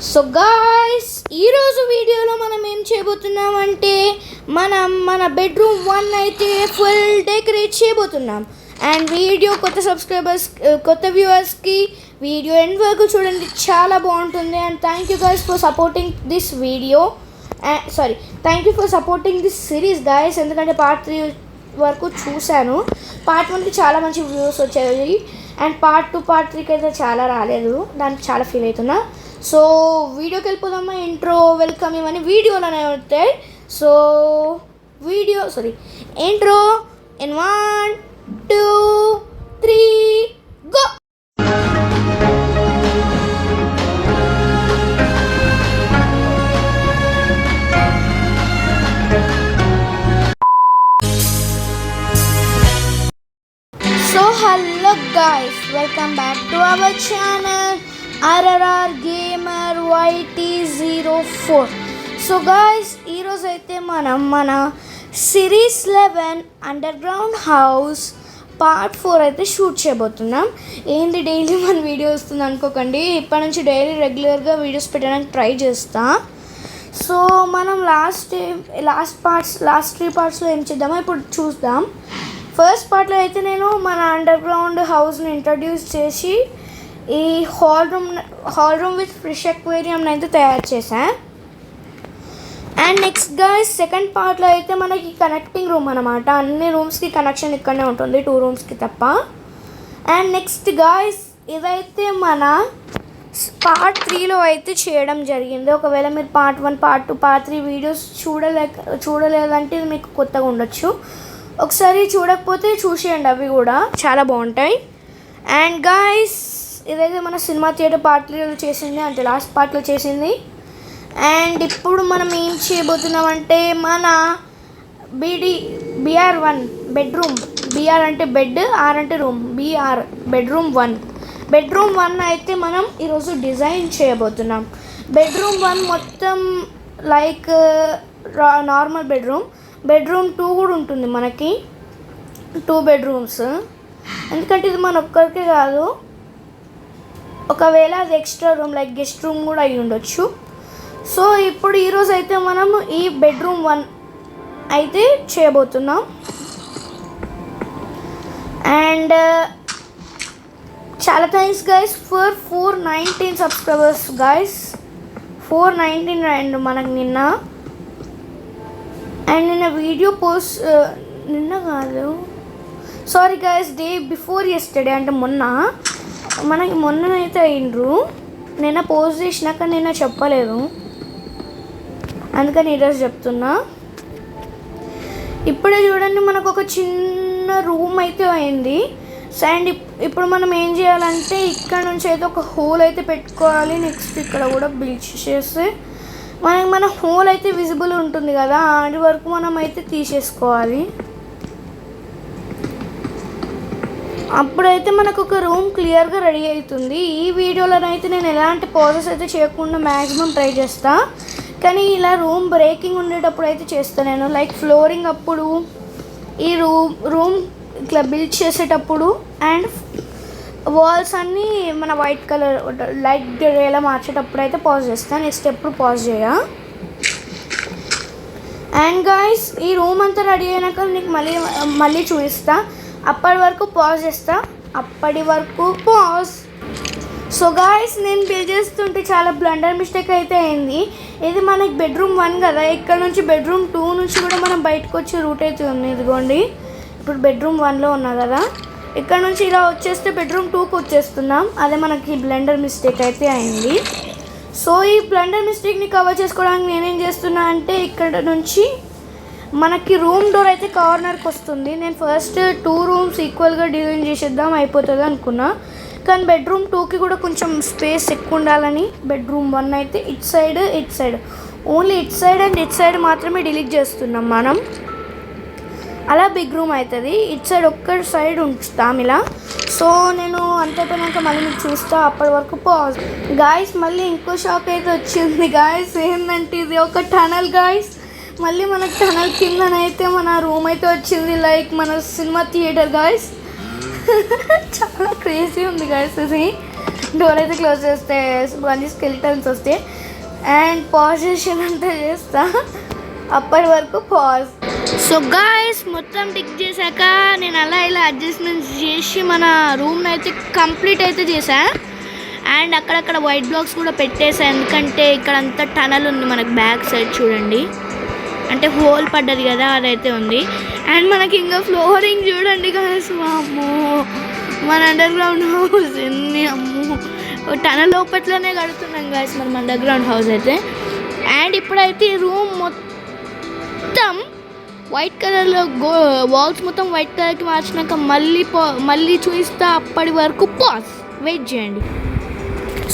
So guys ఈరోజు వీడియోలో మనం ఏం చేయబోతున్నామంటే మన బెడ్రూమ్ 1 అయితే ఫుల్ డెకరేట్ చేయబోతున్నాం. అండ్ వీడియో కొత్త వ్యూవర్స్కి వీడియో ఎండ్ వరకు చూడండి, చాలా బాగుంటుంది. And thank you guys for supporting this video, thank you for supporting this series guys. ఎందుకంటే పార్ట్ 3 వరకు చూశాను. పార్ట్ 1కి చాలా మంచి వ్యూస్ వచ్చాయి అండ్ పార్ట్ 2 పార్ట్ 3కి అయితే చాలా రాలేదు, దానికి చాలా ఫీల్ అవుతున్నా. సో వీడియోకి వెళ్ళిపోదామా. ఇంట్రో వెల్కమ్ ఇవన్నీ వీడియోలోనే ఉంటాయి. So intro in 1 2 3 go. So hello guys, welcome back to our channel RRR Gamer YT04. So guys ఈరోజు అయితే మన సిరీస్ 11 అండర్గ్రౌండ్ హౌస్ పార్ట్ 4 అయితే షూట్ చేయబోతున్నాం. ఏంది డైలీ మన వీడియో వస్తుంది అనుకోకండి, ఇప్పటి నుంచి డైలీ రెగ్యులర్గా వీడియోస్ పెట్టడానికి ట్రై చేస్తా. సో మనం లాస్ట్ 3 పార్ట్స్లో ఏం చేద్దామో ఇప్పుడు చూద్దాం. ఫస్ట్ పార్ట్లో అయితే నేను మన అండర్గ్రౌండ్ హౌస్ని ఇంట్రడ్యూస్ చేసి ఈ హాల్ రూమ్ విత్ ఫిష్ అక్వేరియంని అయితే తయారు చేశాను. అండ్ నెక్స్ట్ గాయ్స్ సెకండ్ పార్ట్లో అయితే మనకి కనెక్టింగ్ రూమ్ అనమాట. అన్ని రూమ్స్కి కనెక్షన్ ఇక్కడనే ఉంటుంది, 2 రూమ్స్కి తప్ప. అండ్ నెక్స్ట్ గాయ్స్ ఇదైతే మన పార్ట్ 3లో అయితే చేయడం జరిగింది. ఒకవేళ మీరు పార్ట్ 1 పార్ట్ 2 పార్ట్ 3 వీడియోస్ చూడలేదంటే ఇది మీకు కొత్తగా ఉండొచ్చు. ఒకసారి చూడకపోతే చూసేయండి, అవి కూడా చాలా బాగుంటాయి. అండ్ గాయ్స్ ఇదైతే మన సినిమా థియేటర్ పార్ట్ 3లో చేసింది, అంటే లాస్ట్ పార్ట్లో చేసింది. అండ్ ఇప్పుడు మనం ఏం చేయబోతున్నామంటే మన BR1 బెడ్రూమ్, BR అంటే బెడ్, R అంటే రూమ్, BR బెడ్రూమ్ 1 అయితే మనం ఈరోజు డిజైన్ చేయబోతున్నాం. బెడ్రూమ్ 1 మొత్తం లైక్ నార్మల్ బెడ్రూమ్ 2 కూడా ఉంటుంది మనకి, 2 బెడ్రూమ్స్. ఎందుకంటే ఇది మన ఒక్కరికే కాదు, ఒకవేళ అది extra room like guest room కూడా అయి ఉండొచ్చు. సో ఇప్పుడు ఈరోజు అయితే మనం ఈ బెడ్రూమ్ 1 అయితే చేయబోతున్నాం. అండ్ చాలా thanks guys for 419 subscribers guys, 419 and మనకు నిన్న వీడియో పోస్ట్ నిన్న కాదు, sorry guys, day before yesterday అంటే మొన్ననైతే అయినరు. నిన్న పోస్ట్ చేసినాక నిన్న చెప్పలేదు, అందుకని ఈరోజు చెప్తున్నా. ఇప్పుడే చూడండి మనకు ఒక చిన్న రూమ్ అయితే అయింది. అండ్ ఇప్పుడు మనం ఏం చేయాలంటే ఇక్కడ నుంచి అయితే ఒక హోల్ అయితే పెట్టుకోవాలి. నెక్స్ట్ ఇక్కడ కూడా బిల్డ్ చేస్తే మన హోల్ అయితే విజిబుల్ ఉంటుంది కదా, అది వరకు మనం అయితే తీసేసుకోవాలి. అప్పుడైతే మనకు ఒక రూమ్ క్లియర్గా రెడీ అవుతుంది. ఈ వీడియోలోనైతే నేను ఎలాంటి పాజెస్ అయితే చేయకుండా మ్యాక్సిమం ట్రై చేస్తా, కానీ ఇలా రూమ్ బ్రేకింగ్ ఉండేటప్పుడు అయితే చేస్తాను నేను. లైక్ ఫ్లోరింగ్ అప్పుడు, ఈ రూమ్ ఇట్లా బిల్డ్ చేసేటప్పుడు, అండ్ వాల్స్ అన్నీ మన వైట్ కలర్ లైట్ గ్రేలా మార్చేటప్పుడు అయితే పాజ్ చేస్తాను. నెక్స్ట్ ఎప్పుడు పాజ్ చేయ. అండ్ గాయస్ ఈ రూమ్ అంతా రెడీ అయినాక నీకు మళ్ళీ చూపిస్తా. అప్పటి వరకు పాజ్ చేస్తా, అప్పటి వరకు పాజ్. సో గాయస్ నేను బిల్డ్ చేస్తుంటే చాలా బ్లండర్ మిస్టేక్ అయితే అయింది. ఇది మనకి బెడ్రూమ్ 1 కదా, ఇక్కడ నుంచి బెడ్రూమ్ 2 నుంచి కూడా మనం బయటకు వచ్చే రూట్ అయితే ఉంది. ఇదిగోండి ఇప్పుడు బెడ్రూమ్ 1లో ఉన్నా కదా, ఇక్కడ నుంచి ఇలా వచ్చేస్తే బెడ్రూమ్ 2కి వచ్చేస్తున్నాం. అదే మనకి బ్లండర్ మిస్టేక్ అయితే అయింది. సో ఈ బ్లండర్ మిస్టేక్ని కవర్ చేసుకోవడానికి నేనేం చేస్తున్నా అంటే ఇక్కడ నుంచి మనకి రూమ్ డోర్ అయితే కార్నర్కి వస్తుంది. నేను ఫస్ట్ 2 రూమ్స్ ఈక్వల్గా డిజైన్ చేసేద్దాం అయిపోతుంది అనుకున్నా, కానీ బెడ్రూమ్ 2కి కూడా కొంచెం స్పేస్ ఎక్కువ ఉండాలని బెడ్రూమ్ 1 అయితే it side only it side మాత్రమే డిలీట్ చేస్తున్నాం మనం. అలా బిగ్ రూమ్ అవుతుంది. ఇట్ సైడ్ ఒక్క సైడ్ ఉంచుతాం ఇలా. సో నేను అంతైపోయినాక మళ్ళీ మీకు చూస్తా, అప్పటి వరకు పాజ్. గాయస్ మళ్ళీ ఇంకో షాక్ అయితే వచ్చింది గాయస్. ఏంటంటే ఇది ఒక టనల్ గాయస్, మళ్ళీ మనకు టనల్ కిందనైతే మన రూమ్ అయితే వచ్చింది, లైక్ మన సినిమా థియేటర్ గాయస్. చాలా క్రేజీ ఉంది గాయస్ ఇది. డోర్ అయితే క్లోజ్ చేస్తే అన్ని స్కెలిటన్స్ వస్తాయి. అండ్ పాజిషన్ అంతా చేస్తా, అప్పటి వరకు పాజ్. సో గాయ్స్ మొత్తం టిక్ చేశాక నేను అలా ఇలా అడ్జస్ట్మెంట్స్ చేసి మన రూమ్ని అయితే కంప్లీట్ అయితే చేశా. అండ్ అక్కడక్కడ వైట్ బ్లాక్స్ కూడా పెట్టేసా, ఎందుకంటే ఇక్కడ అంతా టనల్ ఉంది మనకు బ్యాక్ సైడ్ చూడండి, అంటే హోల్ పడ్డది కదా అదైతే ఉంది. అండ్ మనకి ఇంకా ఫ్లోరింగ్ చూడండి గాయ్స్, అమ్మో మన అండర్ గ్రౌండ్ హౌస్ ఎన్ని అమ్మో టనల్ లోపట్లోనే కడుతున్నాం గాయ్స్ మనం అండర్ గ్రౌండ్ హౌస్ అయితే. అండ్ ఇప్పుడైతే ఈ రూమ్ మొత్తం వైట్ కలర్లో వాల్స్ మొత్తం వైట్ కలర్కి మార్చినాక మళ్ళీ చూపిస్తా, అప్పటి వరకు పాజ్ వెయిట్ చేయండి.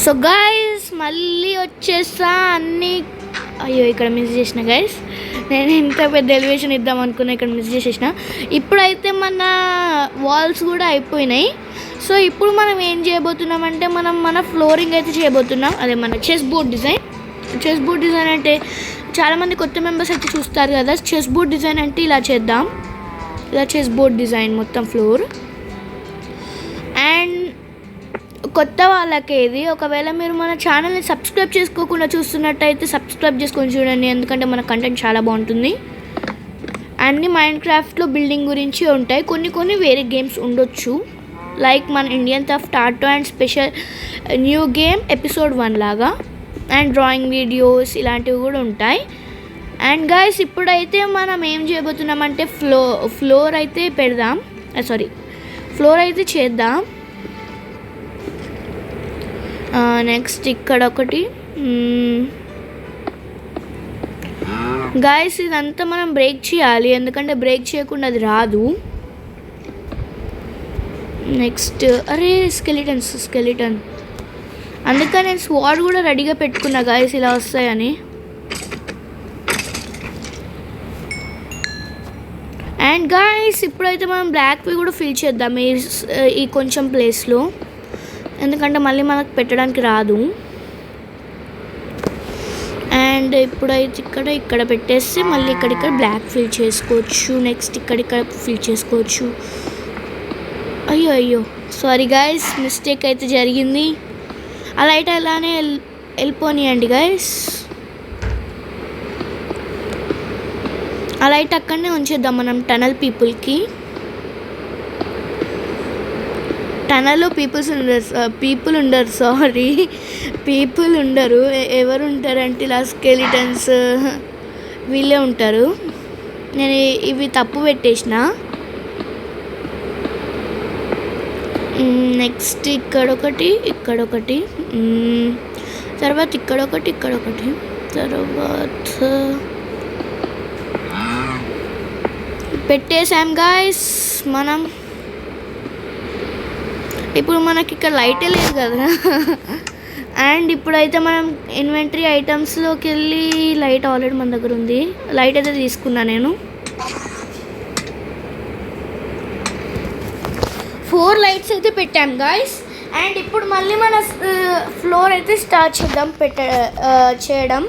సో గైస్ మళ్ళీ వచ్చేస్తా అన్నీ. అయ్యో ఇక్కడ మిస్ చేసిన గైస్, నేను ఇంత పెద్ద ఎలివేషన్ ఇద్దాం అనుకున్నా, ఇక్కడ మిస్ చేసేసిన. ఇప్పుడైతే మన వాల్స్ కూడా అయిపోయినాయి. సో ఇప్పుడు మనం ఏం చేయబోతున్నామంటే మన ఫ్లోరింగ్ అయితే చేయబోతున్నాం, అదే మన chess board design. Chess board design అంటే చాలామంది కొత్త మెంబర్స్ అయితే చూస్తారు కదా, చెస్ బోర్డ్ డిజైన్ అంటే ఇలా చేద్దాం, ఇలా చెస్ బోర్డ్ డిజైన్ మొత్తం ఫ్లోర్. అండ్ కొత్త వాళ్ళకి ఇది, ఒకవేళ మీరు మన ఛానల్ని సబ్స్క్రైబ్ చేసుకోకుండా చూస్తున్నట్టయితే సబ్స్క్రైబ్ చేసుకొని చూడండి, ఎందుకంటే మన కంటెంట్ చాలా బాగుంటుంది. అన్ని మైండ్ క్రాఫ్ట్లో బిల్డింగ్ గురించి ఉంటాయి, కొన్ని వేరే గేమ్స్ ఉండొచ్చు, లైక్ మన Indian theft auto and special new game episode 1 లాగా. అండ్ డ్రాయింగ్ వీడియోస్ ఇలాంటివి కూడా ఉంటాయి. అండ్ గైస్ ఇప్పుడైతే మనం ఏం చేయబోతున్నామంటే ఫ్లోర్ అయితే పెడదాం, ఫ్లోర్ అయితే చేద్దాం. నెక్స్ట్ ఇక్కడ ఒకటి గైస్, ఇదంతా మనం బ్రేక్ చేయాలి, ఎందుకంటే బ్రేక్ చేయకుండా అది రాదు. నెక్స్ట్ అరే స్కెలిటన్, అందుకని నేను స్వాడ్ కూడా రెడీగా పెట్టుకున్నా గైస్, ఇలా వస్తాయని. అండ్ గైస్ ఇప్పుడైతే మనం బ్లాక్వి కూడా ఫిల్ చేద్దాం ఈ కొంచెం ప్లేస్లో, ఎందుకంటే మళ్ళీ మనకు పెట్టడానికి రాదు. అండ్ ఇప్పుడైతే ఇక్కడ పెట్టేస్తే మళ్ళీ ఇక్కడ బ్లాక్ ఫిల్ చేసుకోవచ్చు. నెక్స్ట్ ఇక్కడ ఫిల్ చేసుకోవచ్చు. అయ్యో సారీ గైస్, మిస్టేక్ అయితే జరిగింది. ఆ లైట్ అలానే వెళ్ళిపోనియండి గైస్, ఆ లైట్ అక్కడనే ఉంచేద్దాం మనం టనల్ పీపుల్కి. టనల్లో పీపుల్ ఉండరు, ఎవరు ఉంటారంటే ఇలా స్కెలిటన్స్ వీళ్ళే ఉంటారు. నేను ఇవి తప్పు పెట్టేసిన. నెక్స్ట్ ఇక్కడొకటి తర్వాత ఇక్కడొకటి తర్వాత పెట్టేసాం గాయస్ మనం. ఇప్పుడు మనకి ఇక్కడ లైటే లేదు కదా. అండ్ ఇప్పుడైతే మనం ఇన్వెంటరీ ఐటమ్స్లోకి వెళ్ళి, లైట్ ఆల్రెడీ మన దగ్గర ఉంది, లైట్ అయితే తీసుకున్నా నేను. 4 లైట్స్ అయితే పెట్టాం గాయస్. అండ్ ఇప్పుడు మళ్ళీ మన ఫ్లోర్ అయితే స్టార్ట్ చేద్దాం చేయడం.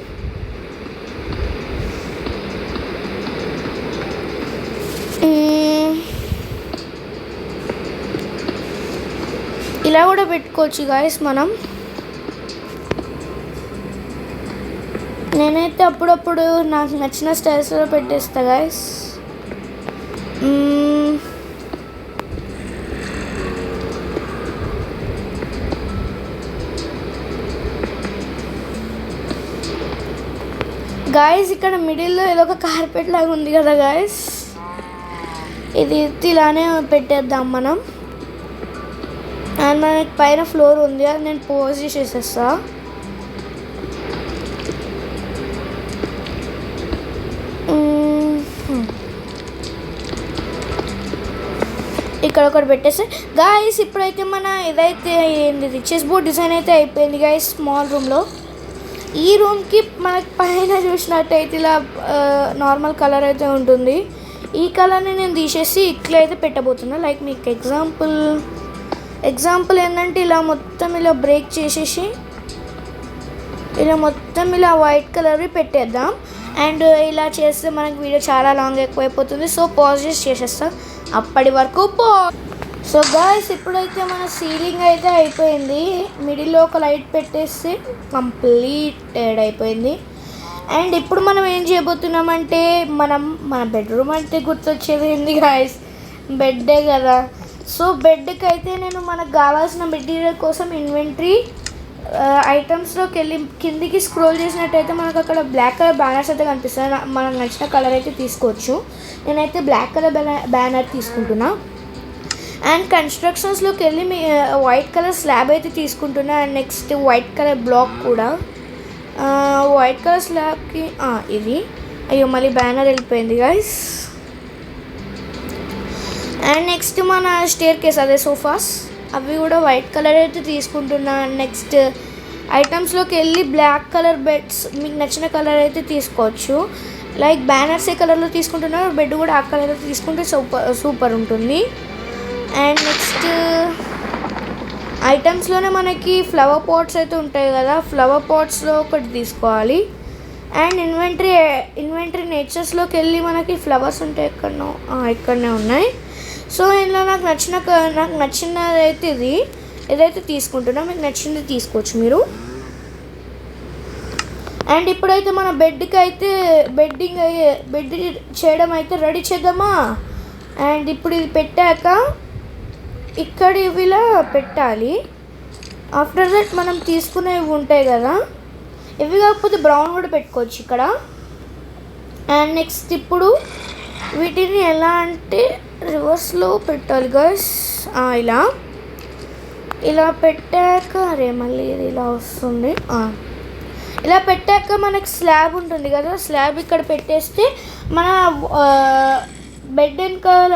ఇలా కూడా పెట్టుకోవచ్చు గాయస్ మనం. నేనైతే అప్పుడప్పుడు నాకు నచ్చిన స్టైల్స్లో పెట్టేస్తా గాయస్. గాయస్ ఇక్కడ మిడిల్లో ఏదో ఒక కార్పెట్ లాగా ఉంది కదా గాయస్, ఇది ఇలానే పెట్టేద్దాం మనం. అండ్ మనకి పైన ఫ్లోర్ ఉంది, అది నేను పోజ్ చేసేస్తా. ఇక్కడ ఒకటి పెట్టేస్తే గాయస్, ఇప్పుడైతే మన ఇదైతే ఏంది చెస్ బోర్డ్ డిజైన్ అయితే అయిపోయింది గాయస్ స్మాల్ రూమ్లో. ఈ రూమ్కి మనకి పైన చూసినట్టయితే ఇలా నార్మల్ కలర్ అయితే ఉంటుంది. ఈ కలర్ని నేను తీసేసి ఇట్లా అయితే పెట్టబోతున్నా. లైక్ మీకు ఎగ్జాంపుల్ ఏంటంటే ఇలా మొత్తం ఇలా బ్రేక్ చేసేసి ఇలా మొత్తం ఇలా వైట్ కలర్వి పెట్టేద్దాం. అండ్ ఇలా చేస్తే మనకి వీడియో చాలా లాంగ్ ఎక్కువైపోతుంది. సో పాజ్ చేసేస్తా, అప్పటి వరకు సో గాయ్స్ ఇప్పుడైతే మన సీలింగ్ అయితే అయిపోయింది. మిడిల్లో ఒక లైట్ పెట్టేస్తే కంప్లీటెడ్ అయిపోయింది. అండ్ ఇప్పుడు మనం ఏం చేయబోతున్నామంటే మన బెడ్రూమ్ అంటే గుర్తొచ్చేది ఏంది గాయ్స్, బెడ్డే కదా. సో బెడ్కి అయితే నేను మనకు కావాల్సిన మెటీరియల్ కోసం ఇన్వెంటరీ ఐటమ్స్లోకి వెళ్ళి కిందికి స్క్రోల్ చేసినట్టయితే మనకు అక్కడ బ్లాక్ కలర్ బ్యానర్స్ అయితే కనిపిస్తాయి. మనకు నచ్చిన కలర్ అయితే తీసుకోవచ్చు. నేనైతే బ్లాక్ కలర్ బ్యానర్ తీసుకుంటున్నా. అండ్ కన్స్ట్రక్షన్స్లోకి వెళ్ళి వైట్ కలర్ స్లాబ్ అయితే తీసుకుంటున్నా. And next white colour black కూడా. వైట్ కలర్ స్లాబ్కి ఇది అయ్యో మళ్ళీ బ్యానర్ వెళ్ళిపోయింది గైస్. అండ్ నెక్స్ట్ మన స్టేర్ కేస్ అదే సోఫాస్ అవి కూడా వైట్ కలర్ అయితే తీసుకుంటున్నా. నెక్స్ట్ ఐటమ్స్లోకి వెళ్ళి బ్లాక్ కలర్ బెడ్స్ మీకు నచ్చిన కలర్ అయితే తీసుకోవచ్చు. లైక్ బ్యానర్స్ ఏ కలర్లో తీసుకుంటున్నారు, బెడ్ కూడా ఆ కలర్లో తీసుకుంటే సూపర్ ఉంటుంది. అండ్ నెక్స్ట్ ఐటమ్స్లోనే మనకి ఫ్లవర్ పాట్స్ అయితే ఉంటాయి కదా, ఫ్లవర్ పాట్స్లో ఒకటి తీసుకోవాలి. అండ్ ఇన్వెంటరీ నేచర్స్లోకి వెళ్ళి మనకి ఫ్లవర్స్ ఉంటాయి ఇక్కడనే ఉన్నాయి. సో ఇందులో నాకు నచ్చినది అయితే ఏదైతే తీసుకుంటున్నా, మీకు నచ్చింది తీసుకోవచ్చు మీరు. అండ్ ఇప్పుడైతే మన బెడ్కి అయితే బెడ్ చేయడం అయితే రెడీ చేద్దామా. అండ్ ఇప్పుడు ఇది పెట్టాక ఇక్కడ ఇవిలా పెట్టాలి. ఆఫ్టర్ దట్ మనం తీసుకునేవి ఉంటాయి కదా, ఇవి కాకపోతే బ్రౌన్ కూడా పెట్టుకోవచ్చు ఇక్కడ. అండ్ నెక్స్ట్ ఇప్పుడు వీటిని ఎలా అంటే రివర్స్లో పెట్టాలి గైస్. ఇలా పెట్టాక మళ్ళీ ఇది ఇలా వస్తుంది. ఇలా పెట్టాక మనకి స్లాబ్ ఉంటుంది కదా, స్లాబ్ ఇక్కడ పెట్టేస్తే మన బెడ్ వెనకాల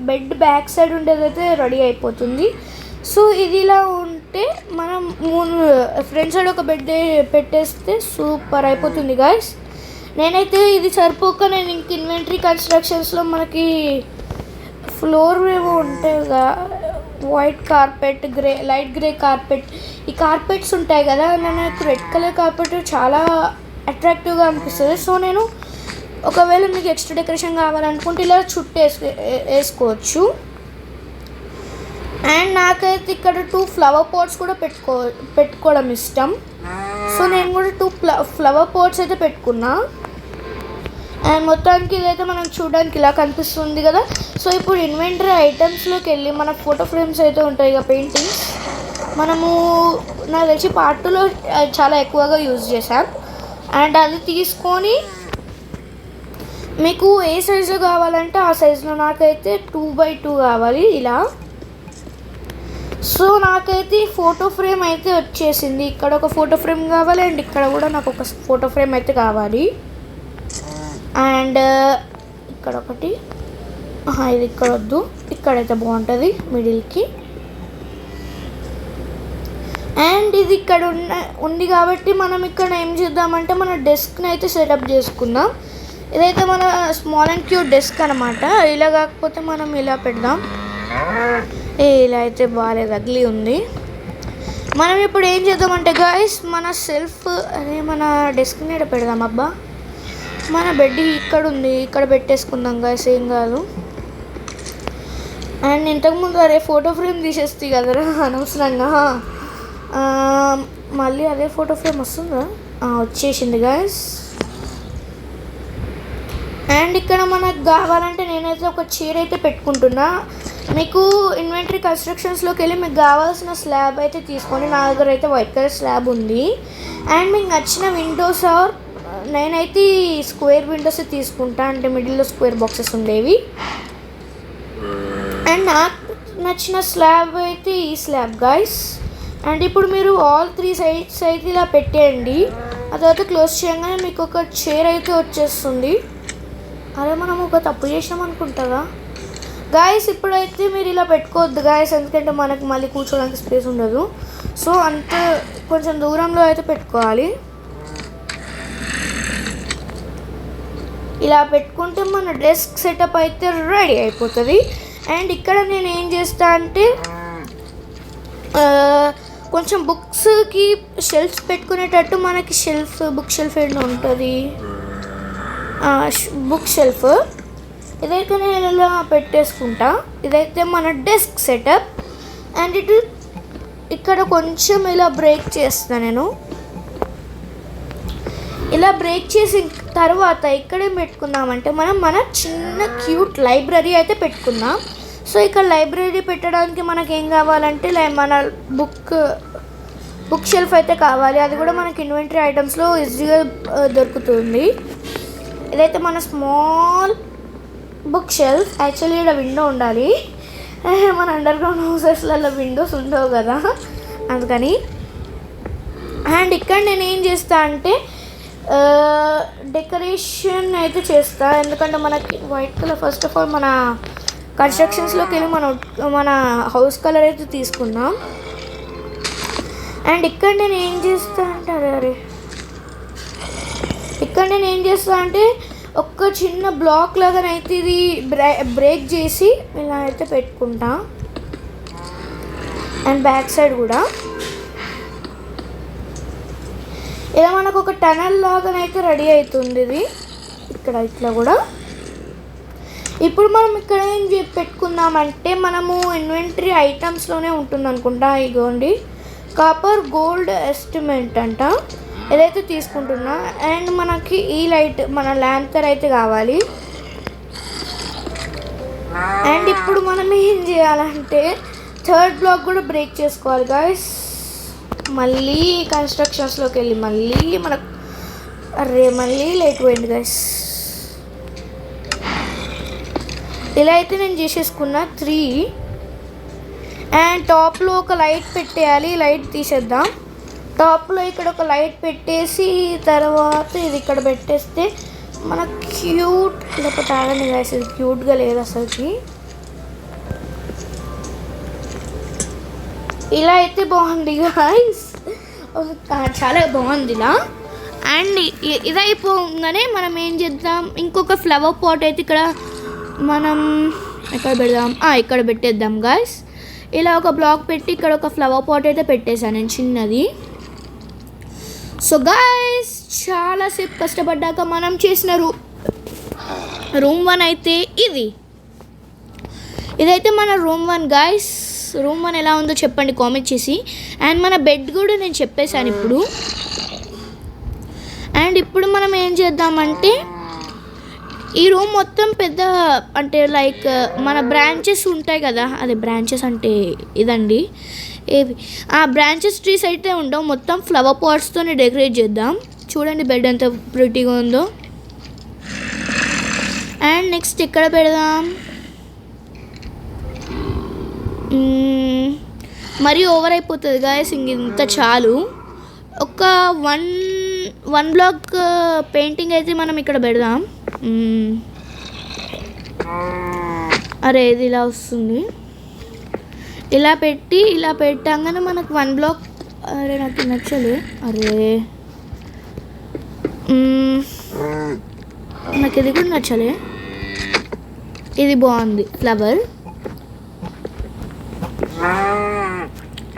బెడ్ బ్యాక్ సైడ్ ఉండేదైతే రెడీ అయిపోతుంది. సో ఇది ఇలా ఉంటే మనం ఫ్రంట్ సైడ్ ఒక బెడ్ పెట్టేస్తే సూపర్ అయిపోతుంది గైస్. నేనైతే ఇది సరిపోక నేను ఇంక ఇన్వెంటరీ కన్స్ట్రక్షన్స్లో మనకి ఫ్లోర్ ఏవో ఉంటాయి కదా, white carpet, light grey carpet, ఈ కార్పెట్స్ ఉంటాయి కదా, నాకు రెడ్ కలర్ కార్పెట్ చాలా అట్రాక్టివ్గా అనిపిస్తుంది. సో నేను ఒకవేళ మీకు ఎక్స్ట్రా డెకరేషన్ కావాలనుకుంటే ఇలా చుట్టూ వేసుకోవచ్చు. అండ్ నాకైతే ఇక్కడ 2 ఫ్లవర్ పాట్స్ కూడా పెట్టుకోవడం ఇష్టం. సో నేను కూడా 2 ఫ్లవర్ పాట్స్ అయితే పెట్టుకున్నా. అండ్ మొత్తానికి ఇదైతే మనం చూడడానికి ఇలా కనిపిస్తుంది కదా. సో ఇప్పుడు ఇన్వెంటరీ ఐటమ్స్లోకి వెళ్ళి మన ఫోటో ఫ్రేమ్స్ అయితే ఉంటాయి ఇక పెయింటింగ్స్, మనము నాకు తెలిసి పార్ట్ 2లో చాలా ఎక్కువగా యూజ్ చేశాం. అండ్ అది తీసుకొని మీకు ఏ సైజులో కావాలంటే ఆ సైజులో, నాకైతే 2x2 కావాలి ఇలా. సో నాకైతే ఫోటో ఫ్రేమ్ అయితే వచ్చేసింది. ఇక్కడ ఒక ఫోటో ఫ్రేమ్ కావాలి అండ్ ఇక్కడ కూడా నాకు ఒక ఫోటో ఫ్రేమ్ అయితే కావాలి. అండ్ ఇక్కడ ఒకటి, ఇది ఇక్కడ వద్దు, ఇక్కడైతే బాగుంటుంది మిడిల్కి. అండ్ ఇది ఇక్కడ ఉంది కాబట్టి మనం ఇక్కడ ఏం చేద్దామంటే మన డెస్క్ని అయితే సెటప్ చేసుకుందాం. ఇదైతే మన స్మాల్ అండ్ క్యూట్ డెస్క్ అనమాట. ఇలా కాకపోతే మనం ఇలా పెడదాం. ఇలా అయితే బాగాలేదు, అగ్లీ ఉంది. మనం ఇప్పుడు ఏం చేద్దామంటే గాయస్ మన మన డెస్క్ మీద పెడదాం. అబ్బా మన బెడ్ ఇక్కడ ఉంది, ఇక్కడ పెట్టేసుకుందాం గాయస్, ఏం కాదు. అండ్ ఇంతకుముందు ఫోటో ఫ్రేమ్ తీసేస్తే కదరా అనవసరంగా, మళ్ళీ అదే ఫోటో ఫ్రేమ్ వస్తుందా, వచ్చేసింది గాయస్. అండ్ ఇక్కడ మనకు కావాలంటే నేనైతే ఒక చైర్ అయితే పెట్టుకుంటున్నా. మీకు ఇన్వెంటరీ కన్స్ట్రక్షన్స్లోకి వెళ్ళి మీకు కావాల్సిన స్లాబ్ అయితే తీసుకొని, నా దగ్గర అయితే వైట్ కలర్ స్లాబ్ ఉంది. అండ్ మీకు నచ్చిన విండోస్ నేనైతే స్క్వేర్ విండోస్ తీసుకుంటా, అంటే మిడిల్లో స్క్వేర్ బాక్సెస్ ఉండేవి. అండ్ నాకు నచ్చిన స్లాబ్ అయితే ఈ స్లాబ్ గాయస్. అండ్ ఇప్పుడు మీరు ఆల్ 3 సైడ్స్ అయితే ఇలా పెట్టేయండి. ఆ తర్వాత క్లోజ్ చేయగానే మీకు ఒక చైర్ అయితే వచ్చేస్తుంది. అరే మనం ఒక తప్పు చేసినాం అనుకుంటారా గాయస్. ఇప్పుడైతే మీరు ఇలా పెట్టుకోవద్దు గాయస్, ఎందుకంటే మనకు మళ్ళీ కూర్చోడానికి స్పేస్ ఉండదు. సో అంత కొంచెం దూరంలో అయితే పెట్టుకోవాలి. ఇలా పెట్టుకుంటే మన డెస్క్ సెటప్ అయితే రెడీ అయిపోతుంది. అండ్ ఇక్కడ నేను ఏం చేస్తా అంటే కొంచెం బుక్స్కి షెల్ఫ్స్ పెట్టుకునేటట్టు మనకి బుక్ షెల్ఫ్ ఏంటో ఉంటుంది, బుక్ షెల్ఫ్. ఇదైతే నేను ఇలా పెట్టేసుకుంటా. ఇదైతే మన డెస్క్ సెటప్. అండ్ ఇటు ఇక్కడ కొంచెం ఇలా బ్రేక్ చేస్తాను నేను. ఇలా బ్రేక్ చేసిన తర్వాత ఇక్కడేం పెట్టుకుందామంటే మనం మన చిన్న క్యూట్ లైబ్రరీ అయితే పెట్టుకుందాం. సో ఇక్కడ లైబ్రరీ పెట్టడానికి మనకి ఏం కావాలంటే మన బుక్ షెల్ఫ్ అయితే కావాలి. అది కూడా మనకి ఇన్వెంటరీ ఐటమ్స్లో ఈజీగా దొరుకుతుంది. ఇదైతే మన స్మాల్ బుక్ షెల్ఫ్. యాక్చువల్లీ ఇక్కడ విండో ఉండాలి, మన అండర్ గ్రౌండ్ హౌసెస్లలో విండోస్ ఉండవు కదా, అందుకని. అండ్ ఇక్కడ నేను ఏం చేస్తా అంటే డెకరేషన్ అయితే చేస్తా. ఎందుకంటే మనకి white colour first of all మన కన్స్ట్రక్షన్స్లోకి వెళ్ళి మన హౌస్ కలర్ అయితే తీసుకున్నాం. అండ్ ఇక్కడ నేను ఏం చేస్తా అంటే ఇక్కడ నేను ఏం చేస్తా అంటే ఒక చిన్న బ్లాక్ లాగానైతే ఇది బ్రేక్ చేసి ఇలా అయితే పెట్టుకుంటా. అండ్ బ్యాక్ సైడ్ కూడా ఇలా మనకు ఒక టనల్ లాగానైతే రెడీ అవుతుంది ఇది ఇక్కడ ఇట్లా కూడా. ఇప్పుడు మనం ఇక్కడ ఏం పెట్టుకుందామంటే మనము ఇన్వెంటరీ ఐటమ్స్లోనే ఉంటుంది అనుకుంటా. ఇగోండి కాపర్ గోల్డ్ ఎస్టిమేట్ అంట, ఏదైతే తీసుకుంటున్నా. అండ్ మనకి ఈ లైట్ మన ల్యాంతర్ అయితే కావాలి. అండ్ ఇప్పుడు మనం ఏం చేయాలంటే థర్డ్ బ్లాక్ కూడా బ్రేక్ చేసుకోవాలి గాయస్. మళ్ళీ కన్స్ట్రక్షన్స్లోకి వెళ్ళి మళ్ళీ లేట్ పోయింది గాయస్. ఇలా అయితే నేను చేసేసుకున్నా 3. అండ్ టాప్లో ఒక లైట్ పెట్టేయాలి. లైట్ తీసేద్దాం. టాప్లో ఇక్కడ ఒక లైట్ పెట్టేసి తర్వాత ఇది ఇక్కడ పెట్టేస్తే మన క్యూట్ లేకపోతే ఆగండి గాయస్, ఇది క్యూట్గా లేదు అసలుకి. ఇలా అయితే బాగుంది గాయస్, చాలా బాగుంది ఇలా. అండ్ ఇది అయిపోగానే మనం ఏం చేద్దాం, ఇంకొక ఫ్లవర్ పాట్ అయితే ఇక్కడ మనం ఎక్కడ పెడదాం, ఇక్కడ పెట్టేద్దాం గాయస్. ఇలా ఒక బ్లాక్ పెట్టి ఇక్కడ ఒక ఫ్లవర్ పాట్ అయితే పెట్టేశాను నేను చిన్నది. సో గాయస్ చాలాసేపు కష్టపడ్డాక మనం చేసిన రూమ్ 1 అయితే ఇదైతే మన రూమ్ 1 గాయస్. రూమ్ 1 ఎలా ఉందో చెప్పండి కామెంట్ చేసి. అండ్ మన బెడ్ కూడా నేను చెప్పేశాను ఇప్పుడు. అండ్ ఇప్పుడు మనం ఏం చేద్దామంటే ఈ రూమ్ మొత్తం పెద్ద అంటే లైక్ మన బ్రాంచెస్ ఉంటాయి కదా, అదే బ్రాంచెస్ అంటే ఇదండి ఏవి ఆ బ్రాంచెస్ ట్రీస్ అయితే ఉండవు, మొత్తం ఫ్లవర్ పాట్స్తోనే డెకరేట్ చేద్దాం. చూడండి బెడ్ ఎంత ప్రిటీగా ఉందో. అండ్ నెక్స్ట్ ఎక్కడ పెడదాం, మరీ ఓవర్ అయిపోతుంది గాయస్, ఇంత చాలు. ఒక వన్ బ్లాక్ పెయింటింగ్ అయితే మనం ఇక్కడ పెడదాం. అరే ఇది ఇలా వస్తుంది, ఇలా పెట్టంగానే మనకు 1 బ్లాక్. అరే నాకు నచ్చలే, అరే నాకు ఇది కూడా నచ్చలే, ఇది బాగుంది ఫ్లవర్.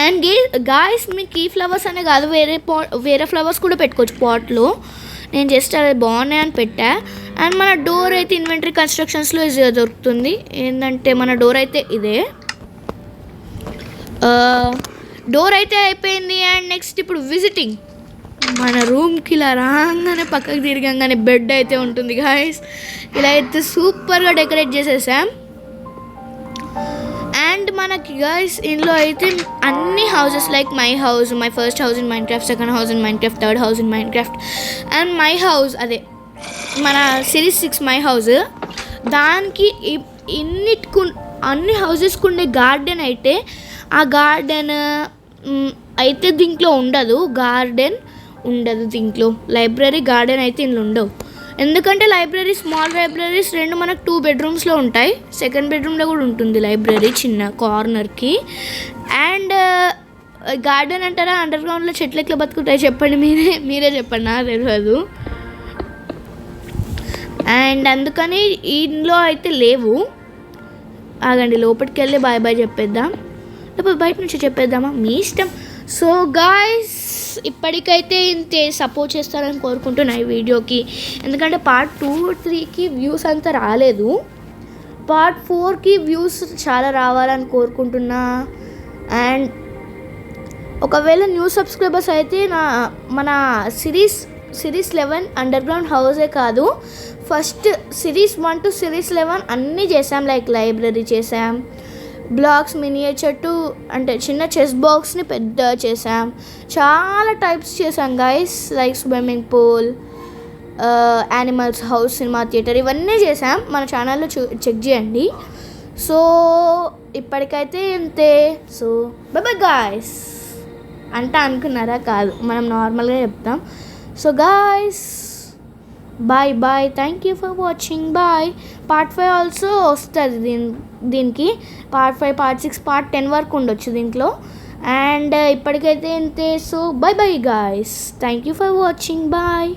అండ్ గాయస్ మీకు ఈ ఫ్లవర్స్ అనే కాదు, వేరే ఫ్లవర్స్ కూడా పెట్టుకోవచ్చు పాట్లో. నేను జస్ట్ అది బాగున్నాయి అని పెట్టా. అండ్ మన డోర్ అయితే ఇన్వెంటరీ కన్స్ట్రక్షన్స్లో ఈజీగా దొరుకుతుంది. ఏంటంటే మన డోర్ అయితే ఇదే, డోర్ అయితే అయిపోయింది. అండ్ నెక్స్ట్ ఇప్పుడు విజిటింగ్. మన రూమ్కి ఇలా రాగానే పక్కకు తిరగంగానే బెడ్ అయితే ఉంటుంది గాయస్. ఇలా అయితే సూపర్గా డెకరేట్ చేసేసాం. అండ్ మనకి గాయస్ ఇందులో అయితే అన్ని houses like my house, my first house in Minecraft, second house in Minecraft, third house in Minecraft and my house, అదే మన సిరీస్ 6 మై హౌస్. దానికి అన్ని హౌసెస్కి ఉండే గార్డెన్ అయితే ఆ గార్డెన్ అయితే దీంట్లో ఉండదు, దీంట్లో లైబ్రరీ గార్డెన్ అయితే ఇందులో ఉండవు. ఎందుకంటే లైబ్రరీ స్మాల్ లైబ్రరీస్ 2 మనకు 2 బెడ్రూమ్స్లో ఉంటాయి. సెకండ్ బెడ్రూమ్లో కూడా ఉంటుంది లైబ్రరీ చిన్న కార్నర్కి. అండ్ గార్డెన్ అంటారా, అండర్ గ్రౌండ్లో చెట్లు ఎట్లా బతుకుతాయి చెప్పండి, మీరే చెప్పండి, నాకు తెలియదు. అండ్ అందుకని ఇంట్లో అయితే లేవు. ఆగండి లోపలికి వెళ్ళి బాయ్ బాయ్ చెప్పేద్దాం, లేకపోతే బయట నుంచి చెప్పేద్దామా, మీ ఇష్టం. సో గాయ్స్ ఇప్పటికైతే ఇంతే, సపోర్ట్ చేస్తారని కోరుకుంటున్నా ఈ వీడియోకి. ఎందుకంటే పార్ట్ 2, 3కి వ్యూస్ అంతా రాలేదు. పార్ట్ 4కి వ్యూస్ చాలా రావాలని కోరుకుంటున్నా. అండ్ ఒకవేళ న్యూ సబ్స్క్రైబర్స్ అయితే మన సిరీస్ 11 అండర్ గ్రౌండ్ హౌసే కాదు, ఫస్ట్ సిరీస్ 1 to సిరీస్ 11 అన్నీ చేసాం. లైక్ లైబ్రరీ చేసాం, బ్లాక్స్ మినియేచర్ టు అంటే చిన్న చెస్ బాక్స్ని పెద్ద చేసాం, చాలా టైప్స్ చేసాం guys. Like swimming pool, animals house, cinema theatre, ఇవన్నీ చేసాం. మన ఛానల్లో చెక్ చేయండి. సో ఇప్పటికైతే ఇంతే. సో బై గాయస్ అంటే అనుకున్నారా? కాదు, మనం నార్మల్గా చెప్తాం. So guys bye, thank you for watching, bye. Part 5 also వస్తుంది దీనికి. పార్ట్ 5, పార్ట్ 6, పార్ట్ 10 వరకు ఉండొచ్చు దీంట్లో. అండ్ ఇప్పటికైతే ఇంతే. So bye guys, thank you for watching, bye.